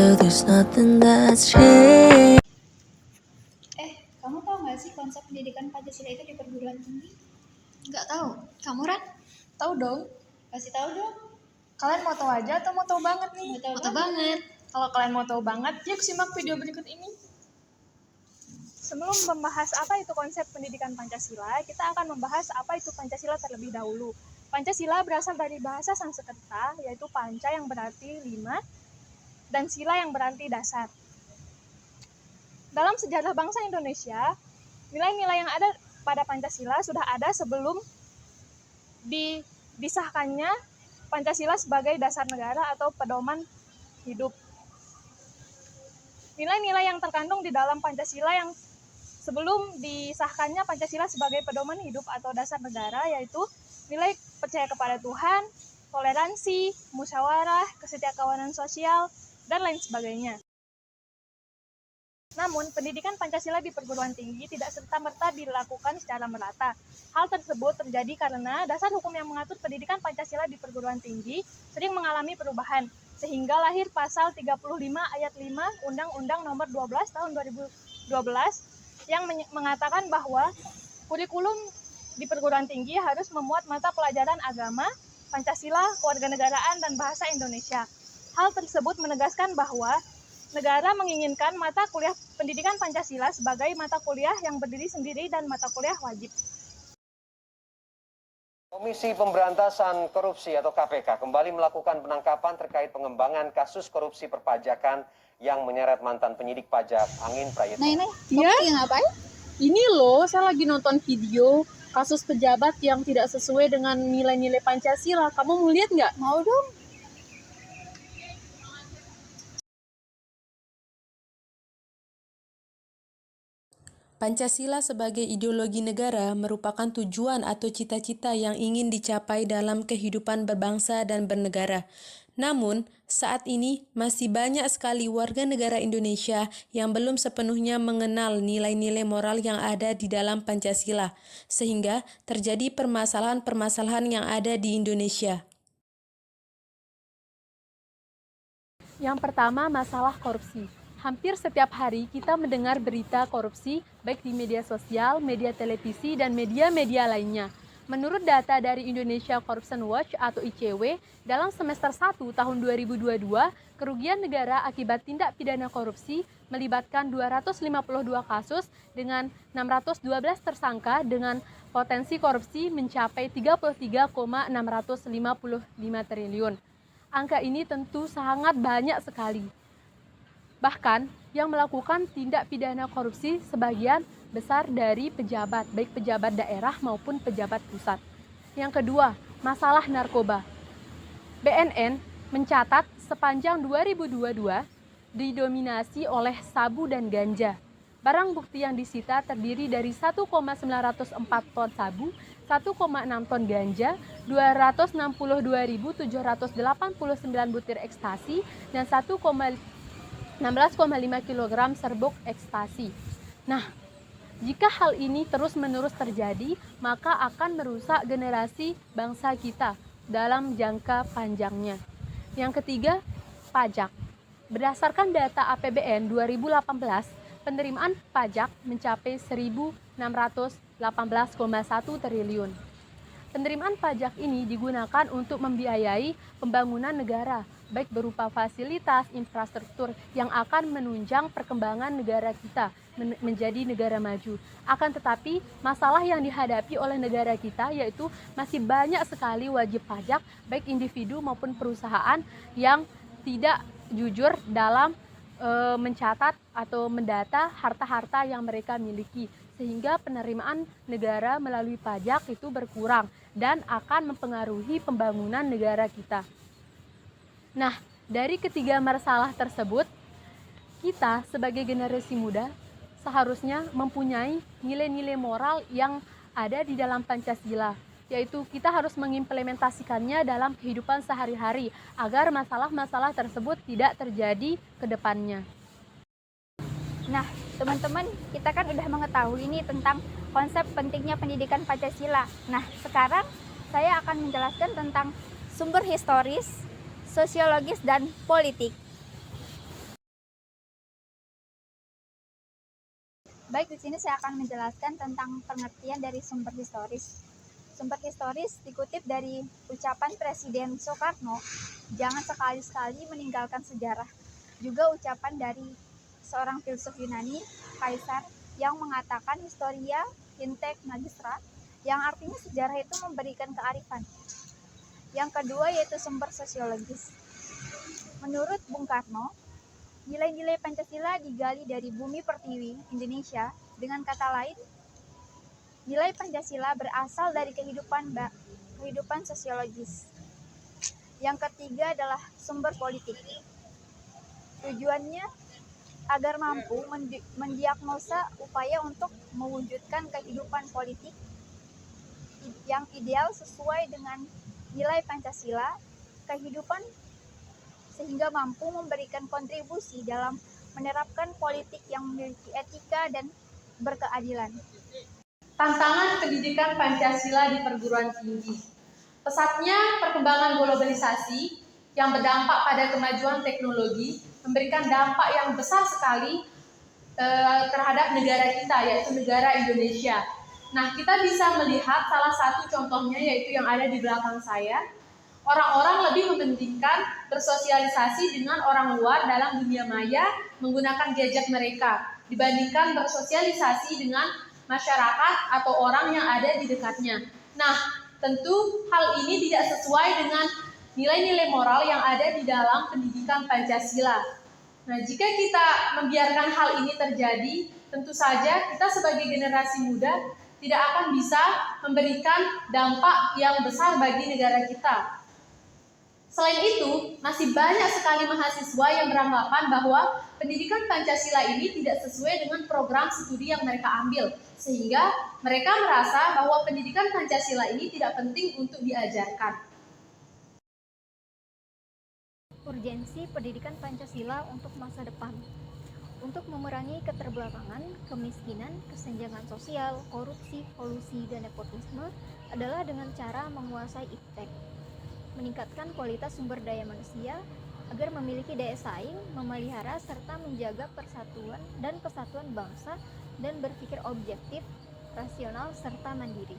so there's nothing that's changed. Kamu tahu nggak sih konsep pendidikan Pancasila itu di perguruan tinggi? Nggak tahu. Kamu, Ran? Tahu dong. Kasih tahu dong. Kalian mau tahu aja atau mau tahu banget nih? Mau Tahu banget. Kalau kalian mau tahu banget, yuk simak video berikut ini. Sebelum membahas apa itu konsep pendidikan Pancasila, kita akan membahas apa itu Pancasila terlebih dahulu. Pancasila berasal dari bahasa Sanskerta, yaitu panca yang berarti 5, dan sila yang berarti dasar. Dalam sejarah bangsa Indonesia, nilai-nilai yang ada pada Pancasila sudah ada sebelum disahkannya Pancasila sebagai dasar negara atau pedoman hidup. Nilai-nilai yang terkandung di dalam Pancasila yang sebelum disahkannya Pancasila sebagai pedoman hidup atau dasar negara yaitu nilai percaya kepada Tuhan, toleransi, musyawarah, kesetiakawanan sosial, dan lain sebagainya. Namun, pendidikan Pancasila di perguruan tinggi tidak serta-merta dilakukan secara merata. Hal tersebut terjadi karena dasar hukum yang mengatur pendidikan Pancasila di perguruan tinggi sering mengalami perubahan, sehingga lahir pasal 35 ayat 5 Undang-Undang Nomor 12 Tahun 2012 yang mengatakan bahwa kurikulum di perguruan tinggi harus memuat mata pelajaran agama, Pancasila, kewarganegaraan, dan bahasa Indonesia. Hal tersebut menegaskan bahwa negara menginginkan mata kuliah pendidikan Pancasila sebagai mata kuliah yang berdiri sendiri dan mata kuliah wajib. Komisi Pemberantasan Korupsi atau KPK kembali melakukan penangkapan terkait pengembangan kasus korupsi perpajakan yang menyeret mantan penyidik pajak Angin Prayitno. Kamu Iya? lagi ngapain? Ini loh, saya lagi nonton video kasus pejabat yang tidak sesuai dengan nilai-nilai Pancasila. Kamu mau lihat nggak? Mau dong. Pancasila sebagai ideologi negara merupakan tujuan atau cita-cita yang ingin dicapai dalam kehidupan berbangsa dan bernegara. Namun, saat ini masih banyak sekali warga negara Indonesia yang belum sepenuhnya mengenal nilai-nilai moral yang ada di dalam Pancasila, sehingga terjadi permasalahan-permasalahan yang ada di Indonesia. Yang pertama, masalah korupsi. Hampir setiap hari kita mendengar berita korupsi, baik di media sosial, media televisi, dan media-media lainnya. Menurut data dari Indonesia Corruption Watch atau ICW, dalam semester 1 tahun 2022, kerugian negara akibat tindak pidana korupsi melibatkan 252 kasus dengan 612 tersangka dengan potensi korupsi mencapai 33,655 triliun. Angka ini tentu sangat banyak sekali. Bahkan, yang melakukan tindak pidana korupsi sebagian besar dari pejabat, baik pejabat daerah maupun pejabat pusat. Yang kedua, masalah narkoba. BNN mencatat sepanjang 2022 didominasi oleh sabu dan ganja. Barang bukti yang disita terdiri dari 1,904 ton sabu, 1,6 ton ganja, 262.789 butir ekstasi, dan 16,5 kg serbuk ekstasi. Nah, jika hal ini terus-menerus terjadi, maka akan merusak generasi bangsa kita dalam jangka panjangnya. Yang ketiga, pajak. Berdasarkan data APBN 2018, penerimaan pajak mencapai 1.618,1 triliun. Penerimaan pajak ini digunakan untuk membiayai pembangunan negara, baik berupa fasilitas infrastruktur yang akan menunjang perkembangan negara kita menjadi negara maju. Akan tetapi, masalah yang dihadapi oleh negara kita yaitu masih banyak sekali wajib pajak, baik individu maupun perusahaan yang tidak jujur dalam mencatat atau mendata harta-harta yang mereka miliki, sehingga penerimaan negara melalui pajak itu berkurang dan akan mempengaruhi pembangunan negara kita. Nah, dari ketiga masalah tersebut, kita sebagai generasi muda seharusnya mempunyai nilai-nilai moral yang ada di dalam Pancasila, yaitu kita harus mengimplementasikannya dalam kehidupan sehari-hari agar masalah-masalah tersebut tidak terjadi ke depannya. Nah, teman-teman, kita kan udah mengetahui nih tentang konsep pentingnya pendidikan Pancasila. Nah, sekarang saya akan menjelaskan tentang sumber historis, sosiologis, dan politik. Baik, di sini saya akan menjelaskan tentang pengertian dari sumber historis. Sumber historis dikutip dari ucapan Presiden Soekarno, jangan sekali-sekali meninggalkan sejarah. Juga ucapan dari seorang filsuf Yunani, Kaisar, yang mengatakan historia inte magistra, yang artinya sejarah itu memberikan kearifan. Yang kedua yaitu sumber sosiologis. Menurut Bung Karno, nilai-nilai Pancasila digali dari bumi pertiwi Indonesia. Dengan kata lain, nilai Pancasila berasal dari kehidupan sosiologis. Yang ketiga adalah sumber politik. Tujuannya agar mampu mendiagnosa upaya untuk mewujudkan kehidupan politik yang ideal sesuai dengan nilai Pancasila, kehidupan sehingga mampu memberikan kontribusi dalam menerapkan politik yang memiliki etika dan berkeadilan. Tantangan pendidikan Pancasila di perguruan tinggi. Pesatnya perkembangan globalisasi yang berdampak pada kemajuan teknologi memberikan dampak yang besar sekali terhadap negara kita, yaitu negara Indonesia. Nah, kita bisa melihat salah satu contohnya yaitu yang ada di belakang saya. Orang-orang lebih mementingkan bersosialisasi dengan orang luar dalam dunia maya menggunakan gadget mereka dibandingkan bersosialisasi dengan masyarakat atau orang yang ada di dekatnya. Nah, tentu hal ini tidak sesuai dengan nilai-nilai moral yang ada di dalam pendidikan Pancasila. Nah, jika kita membiarkan hal ini terjadi, tentu saja kita sebagai generasi muda tidak akan bisa memberikan dampak yang besar bagi negara kita. Selain itu, masih banyak sekali mahasiswa yang beranggapan bahwa pendidikan Pancasila ini tidak sesuai dengan program studi yang mereka ambil, sehingga mereka merasa bahwa pendidikan Pancasila ini tidak penting untuk diajarkan. Urgensi pendidikan Pancasila untuk masa depan. Untuk memerangi keterbelakangan, kemiskinan, kesenjangan sosial, korupsi, kolusi, dan nepotisme adalah dengan cara menguasai iptek, meningkatkan kualitas sumber daya manusia agar memiliki daya saing, memelihara serta menjaga persatuan dan kesatuan bangsa dan berpikir objektif, rasional, serta mandiri.